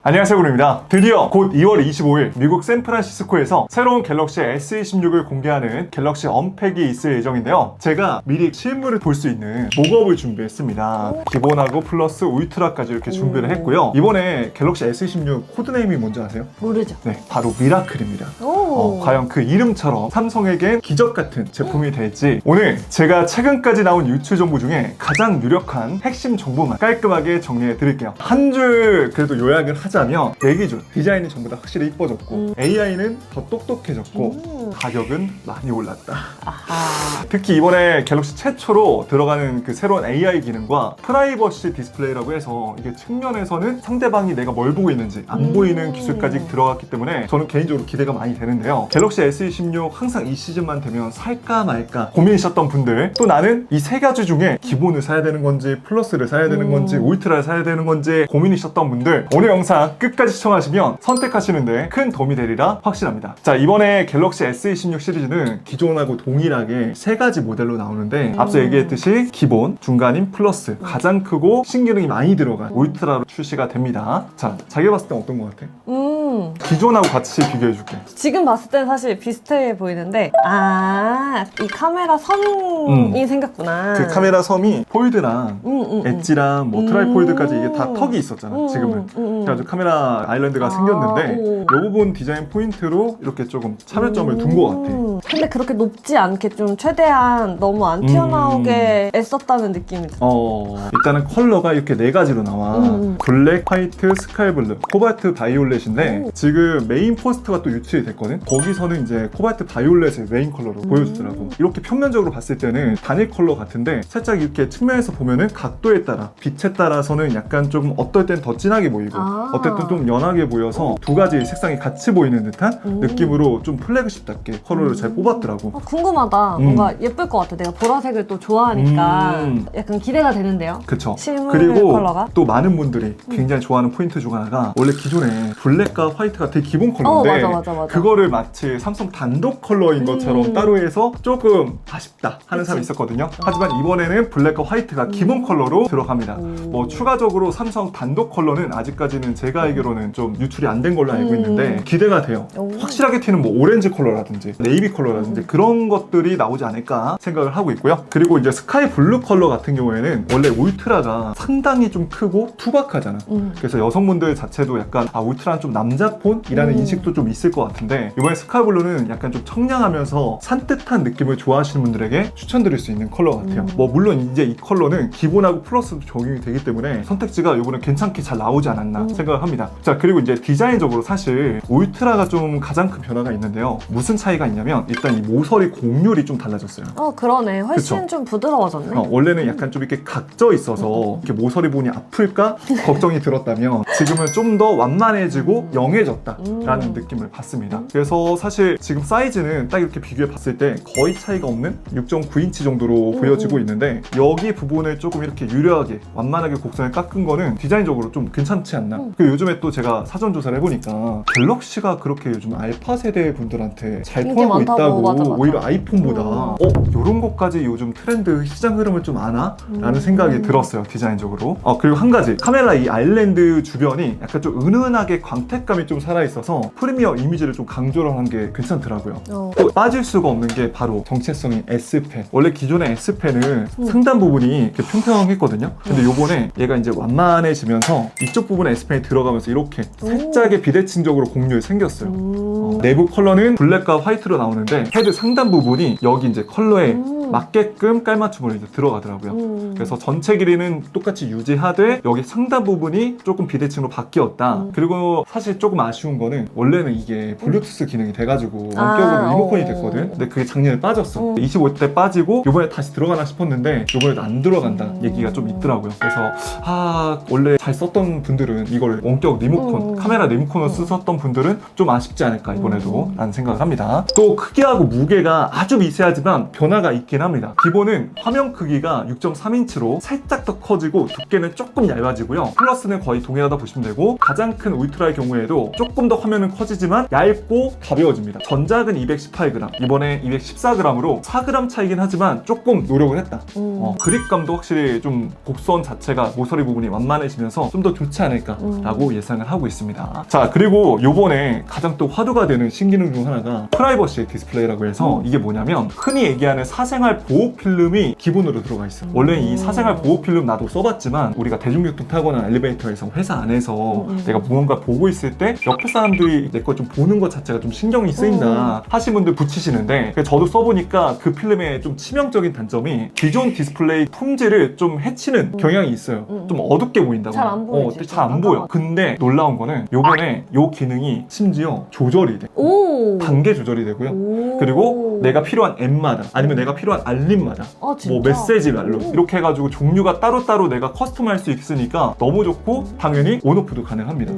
안녕하세요, 구루입니다. 드디어 곧 2월 25일 미국 샌프란시스코에서 새로운 갤럭시 S26을 공개하는 갤럭시 언팩이 있을 예정인데요. 제가 미리 실물을 볼 수 있는 목업을 준비했습니다. 기본하고 플러스 울트라까지 이렇게 준비를 했고요. 이번에 갤럭시 S26 코드네임이 뭔지 아세요? 모르죠. 네, 바로 미라클입니다. 과연 그 이름처럼 삼성에겐 기적 같은 제품이 될지 오늘 제가 최근까지 나온 유출 정보 중에 가장 유력한 핵심 정보만 깔끔하게 정리해 드릴게요. 한 줄 그래도 요약을 하자면 내 기준 디자인이 전부 다 확실히 이뻐졌고 AI는 더 똑똑해졌고 가격은 많이 올랐다. 아하. 특히 이번에 갤럭시 최초로 들어가는 그 새로운 AI 기능과 프라이버시 디스플레이라고 해서 이게 측면에서는 상대방이 내가 뭘 보고 있는지 안 보이는 기술까지 들어갔기 때문에 저는 개인적으로 기대가 많이 되는데요. 갤럭시 S26 항상 이 시즌만 되면 살까 말까 고민이셨던 분들, 또 나는 이 세 가지 중에 기본을 사야 되는 건지 플러스를 사야 되는 건지 울트라를 사야 되는 건지 고민이셨던 분들, 오늘 영상 끝까지 시청하시면 선택하시는데 큰 도움이 되리라 확신합니다. 자, 이번에 갤럭시 S26 시리즈는 기존하고 동일하게 세 가지 모델로 나오는데 앞서 얘기했듯이 기본, 중간인 플러스, 가장 크고 신기능이 많이 들어간 울트라로 출시가 됩니다. 자, 자기가 봤을 땐 어떤 것 같아? 기존하고 같이 비교해줄게. 지금 봤을 땐 사실 비슷해 보이는데 이 카메라 선이 생겼구나. 그 카메라 섬이 폴드랑 엣지랑 뭐 트라이폴드까지 이게 다 턱이 있었잖아, 지금은. 그래가지고 카메라 아일랜드가 생겼는데 이 부분 디자인 포인트로 이렇게 조금 차별점을 둔 것 같아. 근데 그렇게 높지 않게 좀 최대한 너무 안 튀어나오게 애썼다는 느낌이 들어. 일단은 컬러가 이렇게 네 가지로 나와. 블랙, 화이트, 스카이 블루, 코발트 바이올렛인데 지금 메인 포스트가 또 유출이 됐거든. 거기서는 이제 코발트 바이올렛을 메인 컬러로 보여주더라고. 이렇게 평면적으로 봤을 때는 단일 컬러 같은데 살짝 이렇게 측면에서 보면은 각도에 따라, 빛에 따라서는 약간 좀 어떨 땐 더 진하게 보이고 어떨 땐 좀 연하게 보여서 두 가지 색상이 같이 보이는 듯한 느낌으로 좀 플래그십답게 컬러를 잘 뽑았더라고. 궁금하다. 뭔가 예쁠 것 같아. 내가 보라색을 또 좋아하니까 약간 기대가 되는데요. 그쵸. 실물 그리고 컬러가? 또 많은 분들이 굉장히 좋아하는 포인트 중 하나가 원래 기존에 블랙과 화이트가 되게 기본 컬러인데 맞아. 그거를 마치 삼성 단독 컬러인 것처럼 따로 해서 조금 아쉽다 하는 사람이 있었거든요. 하지만 이번에는 블랙과 화이트가 기본 컬러로 들어갑니다. 뭐 추가적으로 삼성 단독 컬러는 아직까지는 제가 알기로는 좀 유출이 안 된 걸로 알고 있는데 기대가 돼요. 확실하게 튀는 뭐 오렌지 컬러라든지 네이비 컬러라든지 그런 것들이 나오지 않을까 생각을 하고 있고요. 그리고 이제 스카이 블루 컬러 같은 경우에는 원래 울트라가 상당히 좀 크고 투박하잖아. 그래서 여성분들 자체도 약간 울트라는 좀 남자폰이라는 인식도 좀 있을 것 같은데 이번에 스카이 블루는 약간 좀 청량하면서 산뜻한 느낌을 좋아하시는 분들에게 추천드릴 수 있는 컬러 같아요. 뭐 물론 이제 이 컬러는 기본하고 플러스도 적용이 되기 때문에 선택지가 이번에 괜찮게 잘 나오지 않았나 생각을 합니다. 자, 그리고 이제 디자인적으로 사실 울트라가 좀 가장 큰 변화가 있는데요. 무슨 차이가 있냐면 일단 이 모서리 곡률이 좀 달라졌어요. 그러네. 훨씬 그쵸? 좀 부드러워졌네. 원래는 약간 좀 이렇게 각져 있어서 이렇게 모서리 부분이 아플까 걱정이 들었다면 지금은 좀 더 완만해지고 영해졌다라는 느낌을 받습니다. 그래서 사실 지금 사이즈는 딱 이렇게 비교해 봤을 때 거의 차이가 없는 6.9인치 정도로 보여지고 있는데 여기 부분을 조금 이렇게 유려하게 완만하게 곡선을 깎은 거는 디자인적으로 좀 괜찮지 않나. 그리고 요즘에 또 제가 사전 조사를 해보니까 갤럭시가 그렇게 요즘 알파 세대 분들한테 잘 통하고 있다고. 맞아. 오히려 아이폰보다 이런 것까지 요즘 트렌드 시장 흐름을 좀 아나? 라는 생각이 들었어요, 디자인적으로. 그리고 한 가지, 카메라 이 아일랜드 주변이 약간 좀 은은하게 광택감이 좀 살아있어서 프리미어 이미지를 좀 강조를 한 게 괜찮더라고요. 또 빠질 수가 없는 게 바로 정체성인 S펜. 원래 기존의 S펜은 상단 부분이 이렇게 평평했거든요. 근데 요번에 얘가 이제 완만해지면서 이쪽 부분에 S펜이 들어가면서 이렇게 살짝의 비대칭적으로 곡률이 생겼어요. 내부 컬러는 블랙과 화이트로 나오는데 헤드 상단 부분이 여기 이제 컬러에 맞게끔 깔맞춤으로 이제 들어가더라고요. 그래서 전체 길이는 똑같이 유지하되 여기 상단 부분이 조금 비대칭으로 바뀌었다. 그리고 사실 조금 아쉬운 거는 원래는 이게 블루투스 기능이 돼가지고 원격으로 리모컨이 됐거든. 근데 그게 작년에 빠졌어. 25대 빠지고 이번에 다시 들어가나 싶었는데 이번에도 안 들어간다 얘기가 좀 있더라고요. 그래서 원래 잘 썼던 분들은 이걸 원격 리모컨, 카메라 리모컨으로 쓰셨던 분들은 좀 아쉽지 않을까 이번에도 라는 생각을 합니다. 또 크기하고 무게가 아주 미세하지만 변화가 있긴 있긴 합니다. 기본은 화면 크기가 6.3인치로 살짝 더 커지고 두께는 조금 얇아지고요. 플러스는 거의 동일하다 보시면 되고, 가장 큰 울트라의 경우에도 조금 더 화면은 커지지만 얇고 가벼워집니다. 전작은 218g, 이번에 214g으로 4g 차이긴 하지만 조금 노력을 했다. 그립감도 확실히 좀 곡선 자체가 모서리 부분이 완만해지면서 좀 더 좋지 않을까라고 예상을 하고 있습니다. 자, 그리고 요번에 가장 또 화두가 되는 신기능 중 하나가 프라이버시 디스플레이라고 해서, 이게 뭐냐면 흔히 얘기하는 사생활 보호 필름이 기본으로 들어가 있어요. 원래 이 사생활 보호 필름 나도 써봤지만, 우리가 대중교통 타거나 엘리베이터에서 회사 안에서 내가 무언가 보고 있을 때 옆에 사람들이 내 거 좀 보는 것 자체가 좀 신경이 쓰인다 하신 분들 붙이시는데, 저도 써보니까 그 필름의 좀 치명적인 단점이 기존 디스플레이 품질을 좀 해치는 경향이 있어요. 좀 어둡게 보인다고. 잘 안 보이지. 잘 안 보여. 근데 놀라운 거는 요번에 요 기능이 심지어 조절이 돼. 단계 조절이 되고요. 그리고 내가 필요한 앱마다, 아니면 내가 필요한 알림마다, 아, 진짜? 뭐 메시지별로 이렇게 해가지고 종류가 따로따로 내가 커스텀할 수 있으니까 너무 좋고, 당연히 온오프도 가능합니다.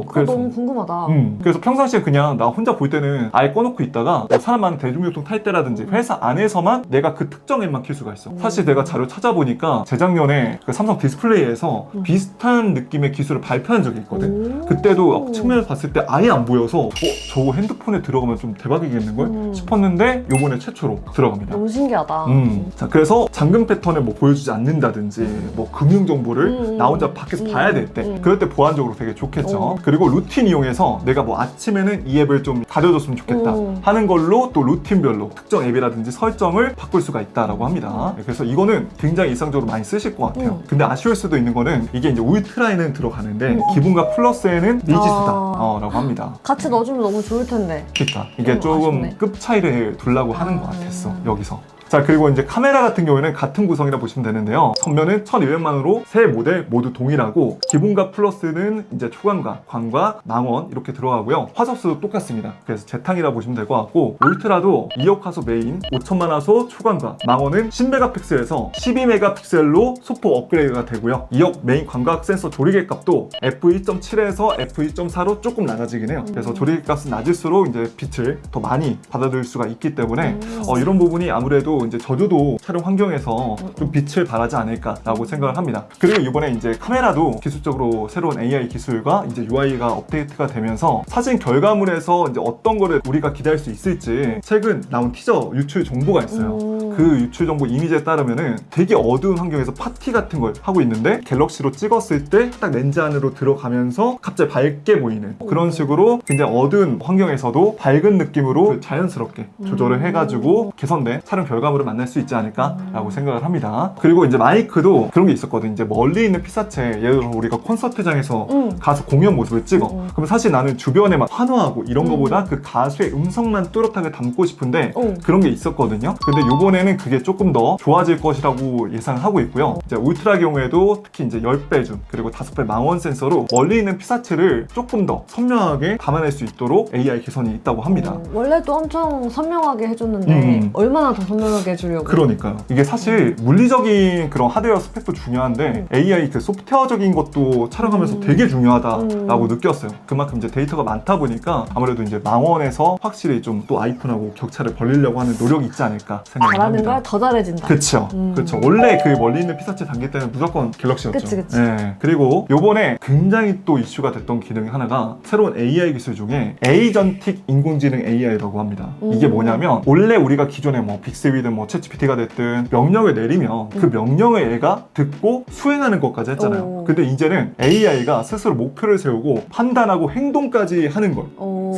그거 너무 궁금하다. 그래서 평상시에 그냥 나 혼자 볼 때는 아예 꺼놓고 있다가 사람 많은 대중교통 탈 때라든지 회사 안에서만 내가 그 특정 앱만 켤 수가 있어. 사실 내가 자료 찾아보니까 재작년에 그 삼성 디스플레이에서 비슷한 느낌의 기술을 발표한 적이 있거든. 그때도 측면을 봤을 때 아예 안 보여서 저거 핸드폰에 들어가면 좀 대박이겠는걸 싶었는데, 요번에 최초로 들어갑니다. 너무 신기하다. 자, 그래서 잠금 패턴을 뭐 보여주지 않는다든지, 뭐 금융 정보를 나 혼자 밖에서 봐야 될 때, 그럴 때 보안적으로 되게 좋겠죠. 그리고 루틴 이용해서 내가 뭐 아침에는 이 앱을 좀 가려줬으면 좋겠다 하는 걸로 또 루틴별로 특정 앱이라든지 설정을 바꿀 수가 있다라고 합니다. 그래서 이거는 굉장히 일상적으로 많이 쓰실 것 같아요. 근데 아쉬울 수도 있는 거는, 이게 이제 울트라에는 들어가는데 기본과 플러스에는 미지수다라고 합니다. 같이 넣어주면 너무 좋을 텐데. 그러니까 이게 조금 아쉽네. 급 차이를 두려고 하는 것 같았어, 여기서. 자, 그리고 이제 카메라 같은 경우에는 같은 구성이라 보시면 되는데요. 전면은 1200만원으로 세 모델 모두 동일하고, 기본과 플러스는 이제 초광과, 광과, 망원 이렇게 들어가고요. 화소수도 똑같습니다. 그래서 재탕이라 보시면 될 것 같고, 울트라도 2억 화소 메인, 5000만 화소 초광과, 망원은 10메가픽셀에서 12메가픽셀로 소폭 업그레이드가 되고요. 2억 메인 광각 센서 조리개 값도 f2.7에서 f2.4로 조금 낮아지긴 해요. 그래서 조리개 값은 낮을수록 이제 빛을 더 많이 받아들일 수가 있기 때문에 이런 부분이 아무래도 이제 저조도 촬영 환경에서 좀 빛을 발하지 않을까라고 생각을 합니다. 그리고 이번에 이제 카메라도 기술적으로 새로운 AI 기술과 이제 UI가 업데이트가 되면서 사진 결과물에서 이제 어떤 거를 우리가 기대할 수 있을지 최근 나온 티저 유출 정보가 있어요. 그 유출 정보 이미지에 따르면은 되게 어두운 환경에서 파티 같은 걸 하고 있는데, 갤럭시로 찍었을 때 딱 렌즈 안으로 들어가면서 갑자기 밝게 보이는 그런 식으로 굉장히 어두운 환경에서도 밝은 느낌으로 자연스럽게 조절을 해가지고 개선된 촬영 결과물을 만날 수 있지 않을까라고 생각을 합니다. 그리고 이제 마이크도 그런 게 있었거든. 이제 멀리 있는 피사체, 예를 들어 우리가 콘서트장에서 가수 공연 모습을 찍어. 그럼 사실 나는 주변에 막 환호하고 이런 거보다 그 가수의 음성만 뚜렷하게 담고 싶은데 그런 게 있었거든요. 근데 이번에는 그게 조금 더 좋아질 것이라고 예상하고 있고요. 이제 울트라 경우에도 특히 이제 10배 줌, 그리고 5배 망원 센서로 멀리 있는 피사체를 조금 더 선명하게 담아낼 수 있도록 AI 개선이 있다고 합니다. 원래도 엄청 선명하게 해줬는데 얼마나 더 선명하게 해주려고. 그러니까요. 이게 사실 물리적인 그런 하드웨어 스펙도 중요한데 AI 그 소프트웨어적인 것도 촬영하면서 되게 중요하다라고 느꼈어요. 그만큼 이제 데이터가 많다 보니까 아무래도 이제 망원에서 확실히 좀 또 아이폰하고 격차를 벌리려고 하는 노력이 있지 않을까 생각합니다. 잘하는 걸 더 잘해진다. 그쵸. 그쵸. 원래 그 멀리 있는 피사체 단계 때는 무조건 갤럭시였죠. 그치. 네. 그리고 요번에 굉장히 또 이슈가 됐던 기능 하나가 새로운 AI 기술 중에 에이전틱 인공지능 AI라고 합니다. 이게 뭐냐면, 원래 우리가 기존에 뭐 빅스비든 뭐 챗GPT가 됐든 명령을 내리면 그 명령을 얘가 듣고 수행하는 것까지 했잖아요. 근데 이제는 AI가 스스로 목표를 세우고 판단하고 행동까지 하는 걸.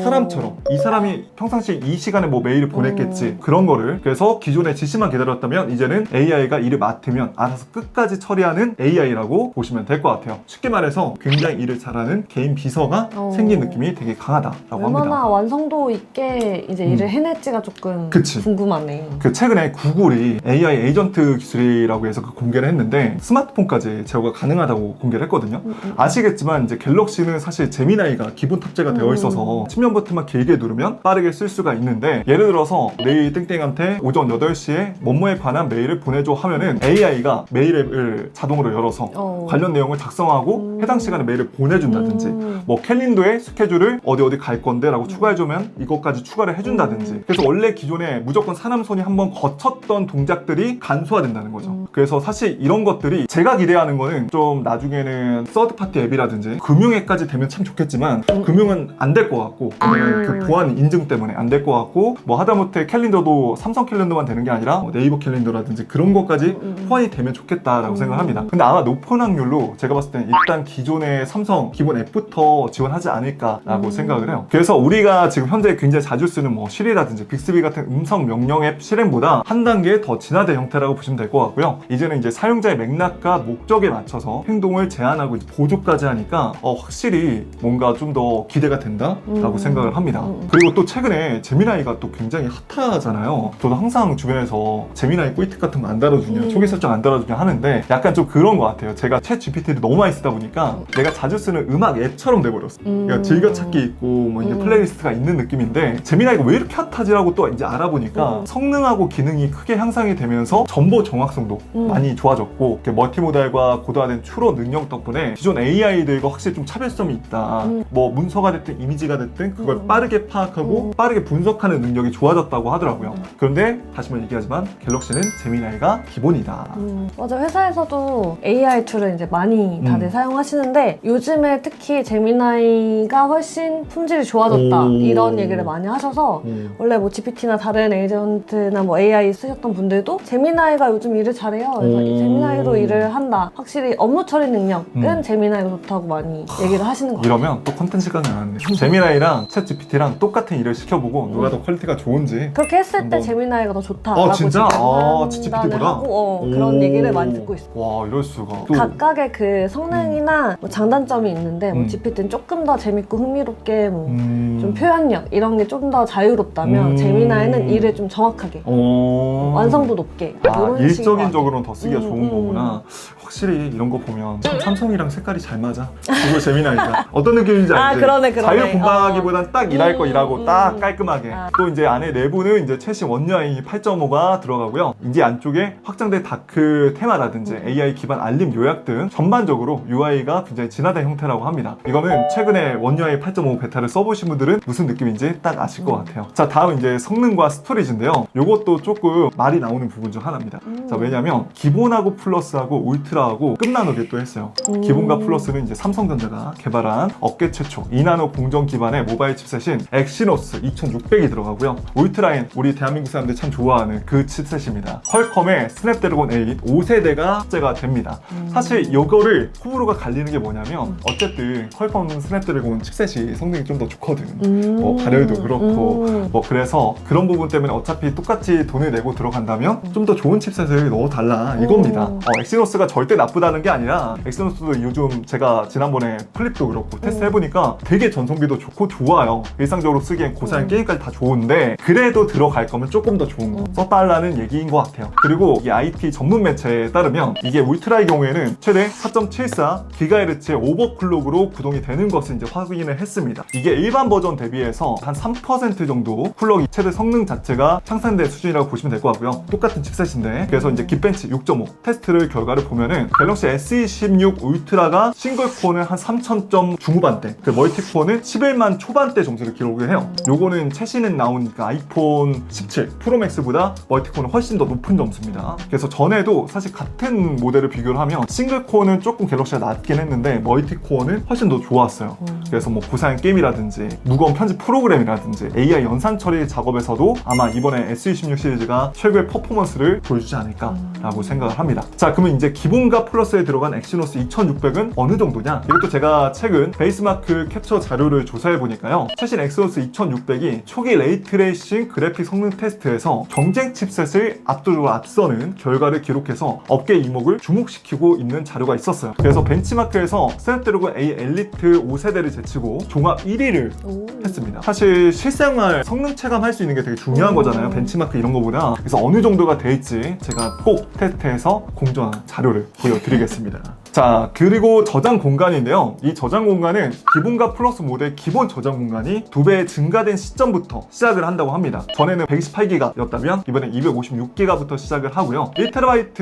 사람처럼 이 사람이 평상시에 이 시간에 뭐 메일을 보냈겠지, 그런 거를. 그래서 기존에 지시만 기다렸다면 이제는 AI가 일을 맡으면 알아서 끝까지 처리하는 AI라고 보시면 될 것 같아요. 쉽게 말해서 굉장히 일을 잘하는 개인 비서가 생긴 느낌이 되게 강하다라고 얼마나 합니다. 완성도 있게 이제 일을 해낼지가 조금 그치. 궁금하네. 그 최근에 구글이 AI 에이전트 기술이라고 해서 그 공개를 했는데, 스마트폰까지 제어가 가능하다고 공개를 했거든요. 아시겠지만 이제 갤럭시는 사실 제미나이가 기본 탑재가 되어 있어서 측면 버튼만 길게 누르면 빠르게 쓸 수가 있는데, 예를 들어서 내일 땡땡한테 오전 8시에 나에게 뭐뭐에 관한 메일을 보내줘 하면은 AI가 메일 앱을 자동으로 열어서 관련 내용을 작성하고 해당 시간에 메일을 보내준다든지 뭐 캘린더에 스케줄을 어디 갈 건데 라고 추가해주면 이것까지 추가를 해준다든지 그래서 원래 기존에 무조건 사람손이 한번 거쳤던 동작들이 간소화된다는 거죠. 그래서 사실 이런 것들이 제가 기대하는 거는 좀 나중에는 서드파티 앱이라든지 금융앱까지 되면 참 좋겠지만 금융은 안 될 것 같고 그 보안 인증 때문에 안 될 것 같고 뭐 하다못해 캘린더도 삼성 캘린더만 되는 게 아니라 뭐 네이버 캘린더라든지 그런 것까지 호환이 되면 좋겠다라고 생각합니다. 근데 아마 높은 확률로 제가 봤을 때는 일단 기존의 삼성 기본 앱부터 지원하지 않을까라고 생각을 해요. 그래서 우리가 지금 현재 굉장히 자주 쓰는 뭐 시리라든지 빅스비 같은 음성 명령 앱 실행보다 한 단계 더 진화된 형태라고 보시면 될 것 같고요. 이제는 이제 사용자의 맥락과 목적에 맞춰서 행동을 제한하고 이제 보조까지 하니까 확실히 뭔가 좀 더 기대가 된다라고 생각을 합니다. 그리고 또 최근에 제미나이가 또 굉장히 핫하잖아요. 저도 항상 주변에서 제미나이 꿀팁 같은 거 안 달아주냐, 초기 설정 안 달아주냐 하는데 약간 좀 그런 것 같아요. 제가 챗 GPT를 너무 많이 쓰다 보니까 내가 자주 쓰는 음악 앱처럼 돼버렸어. 그러니까 즐겨찾기 있고 뭐 이제 플레이리스트가 있는 느낌인데 제미나이가 왜 이렇게 핫하지라고 또 이제 알아보니까 성능하고 기능이 크게 향상이 되면서 정보 정확성도 많이 좋아졌고 멀티모달과 고도화된 추론 능력 덕분에 기존 AI들과 확실히 좀 차별점이 있다. 뭐 문서가 됐든 이미지가 됐든 그걸 빠르게 파악하고 빠르게 분석하는 능력이 좋아졌다고 하더라고요. 그런데 다시 한번 얘기하지만 갤럭시는 제미나이가 기본이다. 맞아, 회사에서도 AI 툴을 이제 많이 다들 사용하시는데 요즘에 특히 제미나이가 훨씬 품질이 좋아졌다 이런 얘기를 많이 하셔서 원래 뭐 GPT나 다른 에이전트나 뭐 AI 쓰셨던 분들도 제미나이가 요즘 일을 잘해요. 그래서 이 제미나이로 일을 한다. 확실히 업무 처리 능력은 제미나이가 좋다고 많이 얘기를 하시는 것 같아요. 이러면 또 콘텐츠가 나왔네. 제미나이랑 챗 GPT랑 똑같은 일을 시켜보고 누가 더 퀄리티가 좋은지 그렇게 했을 때 제미나이가 더 좋다라고 진짜? 판단을 GPT보다? 하고 그런 얘기를 많이 듣고 있어요. 와, 이럴 수가. 각각의 그 성능이나 뭐 장단점이 있는데 뭐 GPT는 조금 더 재밌고 흥미롭게 뭐 좀 표현력 이런 게 좀 더 자유롭다면 제미나이는 일을 좀 정확하게 완성도 높게 이런 일적인 적으로는 더 쓰기가 좋은 거구나. 확실히 이런 거 보면 참 삼성이랑 색깔이 잘 맞아. 그리고 재미나이가 어떤 느낌인지 알지? 그러네. 자유분방하기보단 딱 일할 거 일하고 딱 깔끔하게. 또 이제 안에 내부는 이제 최신 원유I 8.5가 들어가고요. 이제 안쪽에 확장된 다크 테마라든지 AI 기반 알림 요약 등 전반적으로 UI가 굉장히 진화된 형태라고 합니다. 이거는 최근에 원유I 8.5 베타를 써보신 분들은 무슨 느낌인지 딱 아실 것 같아요. 자, 다음 이제 성능과 스토리지인데요. 요것도 조금 말이 나오는 부분 중 하나입니다. 자, 왜냐면 기본하고 플러스하고 울트라하고 끝나누게 또 했어요. 기본과 플러스는 이제 삼성전자가 개발한 업계 최초 2나노 공정 기반의 모바일 칩셋인 엑시노스 2600이 들어가고요. 울트라인 우리 대한민국 사람들이 참 좋아하는 그 칩셋입니다. 퀄컴의 스냅드래곤 8 5세대가 합재가 됩니다. 사실 이거를 호불호가 갈리는 게 뭐냐면 어쨌든 퀄컴 스냅드래곤 칩셋이 성능이 좀 더 좋거든. 뭐 발열도 그렇고 뭐 그래서 그런 부분 때문에 어차피 똑같이 돈을 내고 들어간다면 좀 더 좋은 칩셋을 넣어달라 이겁니다. 엑시노스가 절대 나쁘다는 게 아니라 엑시노스도 요즘 제가 지난번에 플립도 그렇고 테스트 해보니까 되게 전성비도 좋고 좋아요. 일상적으로 쓰기엔 고사양 게임까지 다 좋은데 그래도 들어갈 거면 조금 더 좋은 거 써달라는 얘기인 것 같아요. 그리고 이 IT 전문 매체에 따르면 이게 울트라의 경우에는 최대 4.74GHz의 오버클럭으로 구동이 되는 것을 이제 확인을 했습니다. 이게 일반 버전 대비해서 한 3% 정도 클럭이 최대 성능 자체가 향상된 수준이라고 보시면 될 것 같고요. 똑같은 칩셋인데 그래서 이제 긱벤치 6.5 테스트를 결과를 보면은 갤럭시 S26 울트라가 싱글코어는 한 3000점 중후반대, 그 멀티코어는 11만 초반대 점수를 기록을 해요. 요거는 최신에 나오니까 아이폰 17 프로맥스보다 멀티코어는 훨씬 더 높은 점수입니다. 그래서 전에도 사실 같은 모델을 비교를 하면 싱글코어는 조금 갤럭시가 낮긴 했는데 멀티코어는 훨씬 더 좋았어요. 그래서 뭐 고사양 게임이라든지 무거운 편집 프로그램이라든지 AI 연산 처리 작업에서도 아마 이번에 S26 시리즈가 최고의 퍼포먼스를 보여주지 않을까라고 생각을 합니다. 자, 그러면 이제 기본과 플러스에 들어간 엑시노스 2600은 어느 정도냐? 이것도 제가 최근 베이스마크 캡처 자료를 조사해 보니까요. 최신 엑시노스 2600이 초기 레이트레이싱 그래픽 성능 테스트에서 경쟁 칩셋을 압도적으로 앞서는 결과를 기록해서 업계 이목을 주목시키고 있는 자료가 있었어요. 그래서 벤치마크에서 스냅드래곤 A 엘리트 5세대를 제치고 종합 1위를 했습니다. 사실 실생활 성능 체감할 수 있는 게 되게 중요한 거잖아요. 벤치마크 이런 거보다. 그래서 어느 정도가 될지 제가 꼭 테스트해서 공정한 자료를 보여드리겠습니다. 자, 자, 그리고 저장 공간인데요. 이 저장 공간은 기본과 플러스 모델 기본 저장 공간이 2배 증가된 시점부터 시작을 한다고 합니다. 전에는 128기가였다면 이번엔 256기가부터 시작을 하고요. 1TB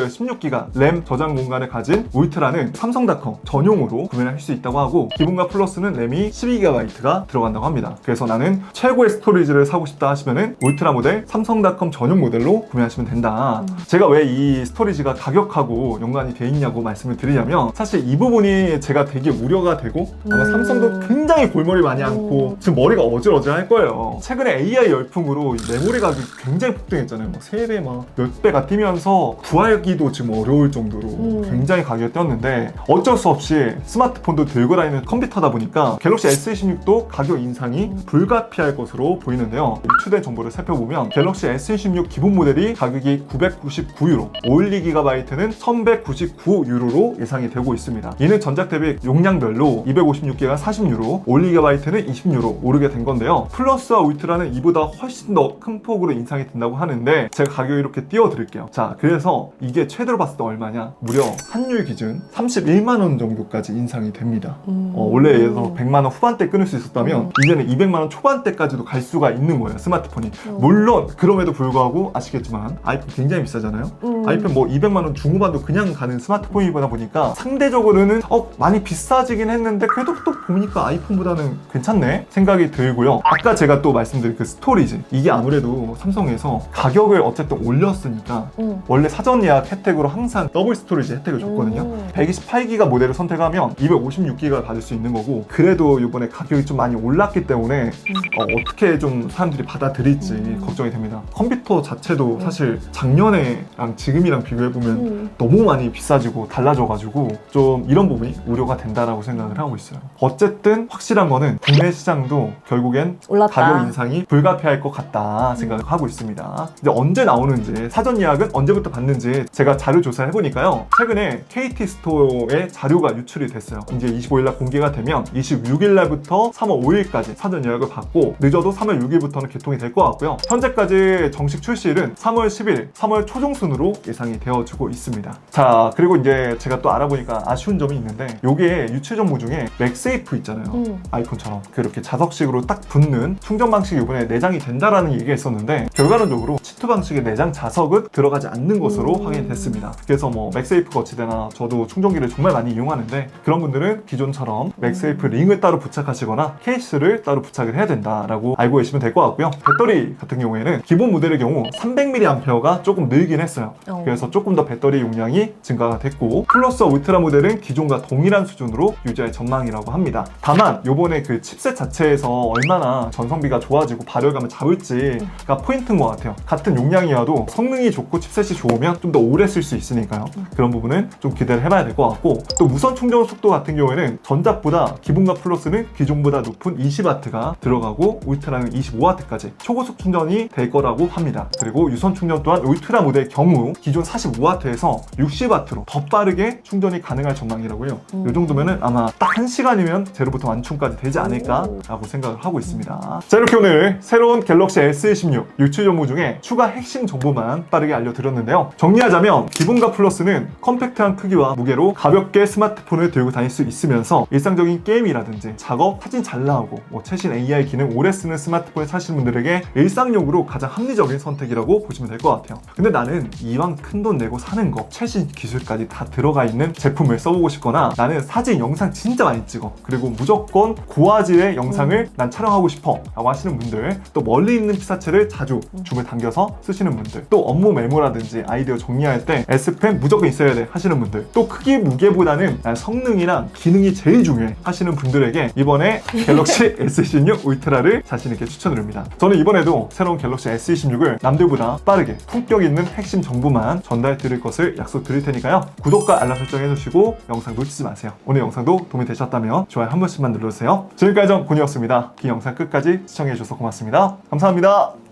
16기가 램 저장 공간을 가진 울트라는 삼성닷컴 전용으로 구매를 할 수 있다고 하고, 기본과 플러스는 램이 12GB가 들어간다고 합니다. 그래서 나는 최고의 스토리지를 사고 싶다 하시면은 울트라 모델 삼성닷컴 전용 모델로 구매하시면 된다. 제가 왜 이 스토리지가 가격하고 연관이 돼 있냐고 말씀을 드리자면, 사실 이 부분이 제가 되게 우려가 되고 아마 삼성도 굉장히 골머리 많이 앓고 지금 머리가 어질어질할 거예요. 최근에 AI 열풍으로 이 메모리 가격이 굉장히 폭등했잖아요. 막 3배 막 몇 배가 뛰면서 구하기도 지금 어려울 정도로 굉장히 가격이 뛰었는데, 어쩔 수 없이 스마트폰도 들고 다니는 컴퓨터다 보니까 갤럭시 S26도 가격 인상이 불가피할 것으로 보이는데요. 유출된 정보를 살펴보면 갤럭시 S26 기본 모델이 가격이 999유로, 512GB는 1199유로로 예상이 되고 있습니다. 이는 전작 대비 용량별로 256기가 40유로, 512GB는 20유로 오르게 된 건데요. 플러스와 울트라는 이보다 훨씬 더 큰 폭으로 인상이 된다고 하는데, 제가 가격을 이렇게 띄워드릴게요. 자, 그래서 이게 최대로 봤을 때 얼마냐? 무려 환율 기준 31만원 정도까지 인상이 됩니다. 원래 예를 들어서 100만원 후반대 끊을 수 있었다면 이제는 200만원 초반대까지도 갈 수가 있는 거예요, 스마트폰이. 물론 그럼에도 불구하고 아시겠지만 아이폰 굉장히 비싸잖아요. 아이폰 뭐 200만원 중후반도 그냥 가는 스마트폰이다 보니까 상대적으로는 많이 비싸지긴 했는데, 그래도 또 보니까 아이폰보다는 괜찮네 생각이 들고요. 아까 제가 또 말씀드린 그 스토리지, 이게 아무래도 삼성에서 가격을 어쨌든 올렸으니까 원래 사전 예약 혜택으로 항상 더블 스토리지 혜택을 줬거든요. 128기가 모델을 선택하면 256기가 받을 수 있는 거고, 그래도 이번에 가격이 좀 많이 올랐기 때문에 어떻게 좀 사람들이 받아들일지 걱정이 됩니다. 컴퓨터 자체도 사실 작년에랑 지금이랑 비교해보면 너무 많이 비싸지고 달라져가지고 좀 이런 부분이 우려가 된다라고 생각을 하고 있어요. 어쨌든 확실한 거는 국내 시장도 결국엔 올랐다. 가격 인상이 불가피할 것 같다 생각을 하고 있습니다. 이제 언제 나오는지, 사전 예약은 언제부터 받는지 제가 자료 조사를 해보니까요, 최근에 KT 스토어에 자료가 유출이 됐어요. 이제 25일날 공개가 되면 26일날부터 3월 5일까지 사전 예약을 받고, 늦어도 3월 6일부터는 개통이 될 것 같고요. 현재까지 정식 출시일은 3월 10일, 3월 초중순으로 예상이 되어지고 있습니다. 자, 그리고 이제 제가 또 알아보니까 아쉬운 점이 있는데, 요게 유출 정보 중에 맥세이프 있잖아요. 아이폰처럼 그렇게 자석식으로 딱 붙는 충전 방식이 이번에 내장이 된다라는 얘기가 있었는데, 결과론적으로 치투 방식의 내장 자석은 들어가지 않는 것으로 확인이 됐습니다. 그래서 뭐 맥세이프 거치대나 저도 충전기를 정말 많이 이용하는데, 그런 분들은 기존처럼 맥세이프 링을 따로 부착하시거나 케이스를 따로 부착을 해야 된다라고 알고 계시면 될 것 같고요. 배터리 같은 경우에는 기본 모델의 경우 300mAh가 조금 늘긴 했어요. 그래서 조금 더 배터리 용량이 증가가 됐고, 플러스와 울트라 모델은 기존과 동일한 수준으로 유지할 전망이라고 합니다. 다만 요번에 그 칩셋 자체에서 얼마나 전성비가 좋아지고 발열감을 잡을지가 포인트인 것 같아요. 같은 용량이어도 성능이 좋고 칩셋이 좋으면 좀 더 오래 쓸 수 있으니까요. 그런 부분은 좀 기대를 해봐야 될 것 같고, 또 무선 충전 속도 같은 경우에는 전작보다 기본과 플러스는 기존보다 높은 20W가 들어가고, 울트라는 25W까지 초고속 충전이 될 거라고 합니다. 그리고 유선 충전 또한 울트라 모델 경우 기존 45W에서 60W로 더 빠르게 충전이 가능할 전망이라고요. 이 정도면은 아마 딱 1시간이면 제로부터 완충까지 되지 않을까라고 생각을 하고 있습니다. 자, 이렇게 오늘 새로운 갤럭시 S26 유출 정보 중에 추가 핵심 정보만 빠르게 알려드렸는데요. 정리하자면 기본과 플러스는 컴팩트한 크기와 무게로 가볍게 스마트폰을 들고 다닐 수 있으면서 일상적인 게임이라든지 작업, 사진 잘 나오고 최신 AI 기능 오래 쓰는 스마트폰을 사시는 분들에게 일상용으로 가장 합리적인 선택이라고 보시면 될 것 같아요. 근데 나는 이왕 큰돈 내고 사는 거 최신 기술까지 다 들어가 있는 제품을 써보고 싶거나, 나는 사진, 영상 진짜 많이 찍어, 그리고 무조건 고화질의 영상을 난 촬영하고 싶어 라고 하시는 분들, 또 멀리 있는 피사체를 자주 줌을 당겨서 쓰시는 분들, 또 업무 메모라든지 아이디어 정리할 때 S펜 무조건 있어야 돼 하시는 분들, 또 크기 무게보다는 난 성능이랑 기능이 제일 중요해 하시는 분들에게 이번에 갤럭시 S26 울트라를 자신있게 추천드립니다. 저는 이번에도 새로운 갤럭시 S26을 남들보다 빠르게 품격 있는 핵심 정보만 전달 드릴 것을 약속드릴 테니까요. 구독과 알람 설정 해주시고 영상 놓치지 마세요. 오늘 영상도 도움이 되셨다면 좋아요 한 번씩만 눌러주세요. 지금까지 전 군이었습니다. 긴 영상 끝까지 시청해주셔서 고맙습니다. 감사합니다.